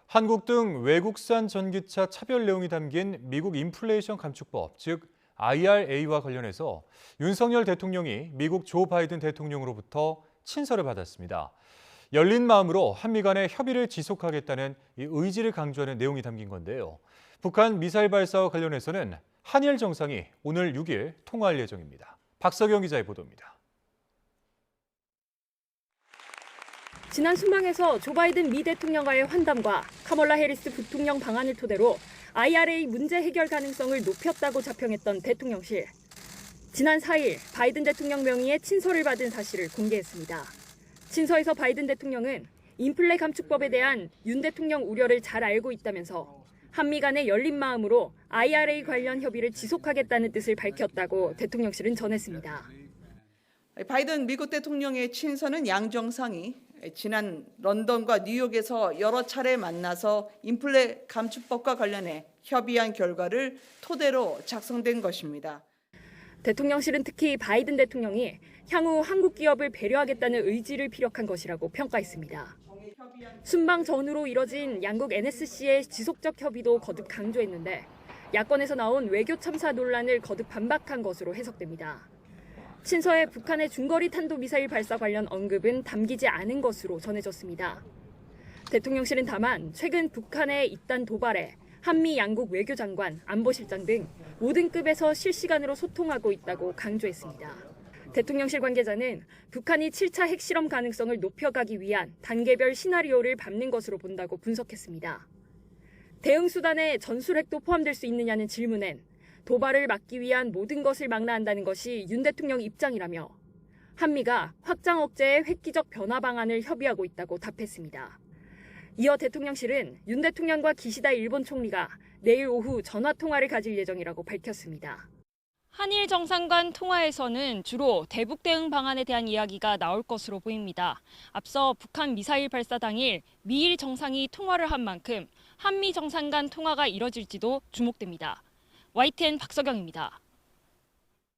한국 등 외국산 전기차 차별 내용이 담긴 미국 인플레이션 감축법, 즉 IRA와 관련해서 윤석열 대통령이 미국 조 바이든 대통령으로부터 친서를 받았습니다. 열린 마음으로 한미 간의 협의를 지속하겠다는 이 의지를 강조하는 내용이 담긴 건데요. 북한 미사일 발사와 관련해서는 한일 정상이 오늘 6일 통화할 예정입니다. 박석영 기자의 보도입니다. 지난 순방에서 조 바이든 미 대통령과의 환담과 카멀라 해리스 부통령 방안을 토대로 IRA 문제 해결 가능성을 높였다고 자평했던 대통령실. 지난 4일 바이든 대통령 명의의 친서를 받은 사실을 공개했습니다. 친서에서 바이든 대통령은 인플레 감축법에 대한 윤 대통령 우려를 잘 알고 있다면서 한미 간의 열린 마음으로 IRA 관련 협의를 지속하겠다는 뜻을 밝혔다고 대통령실은 전했습니다. 바이든 미국 대통령의 친서는 양 정상이 지난 런던과 뉴욕에서 여러 차례 만나서 인플레 감축법과 관련해 협의한 결과를 토대로 작성된 것입니다. 대통령실은 특히 바이든 대통령이 향후 한국 기업을 배려하겠다는 의지를 피력한 것이라고 평가했습니다. 순방 전후로 이뤄진 양국 NSC의 지속적 협의도 거듭 강조했는데 야권에서 나온 외교 참사 논란을 거듭 반박한 것으로 해석됩니다. 친서에 북한의 중거리 탄도미사일 발사 관련 언급은 담기지 않은 것으로 전해졌습니다. 대통령실은 다만 최근 북한의 잇단 도발에 한미 양국 외교장관, 안보실장 등 모든 급에서 실시간으로 소통하고 있다고 강조했습니다. 대통령실 관계자는 북한이 7차 핵실험 가능성을 높여가기 위한 단계별 시나리오를 밟는 것으로 본다고 분석했습니다. 대응 수단에 전술핵도 포함될 수 있느냐는 질문엔 도발을 막기 위한 모든 것을 망라한다는 것이 윤 대통령 입장이라며 한미가 확장 억제의 획기적 변화 방안을 협의하고 있다고 답했습니다. 이어 대통령실은 윤 대통령과 기시다 일본 총리가 내일 오후 전화 통화를 가질 예정이라고 밝혔습니다. 한일 정상 간 통화에서는 주로 대북 대응 방안에 대한 이야기가 나올 것으로 보입니다. 앞서 북한 미사일 발사 당일 미일 정상이 통화를 한 만큼 한미 정상 간 통화가 이뤄질지도 주목됩니다. YTN 박석영입니다.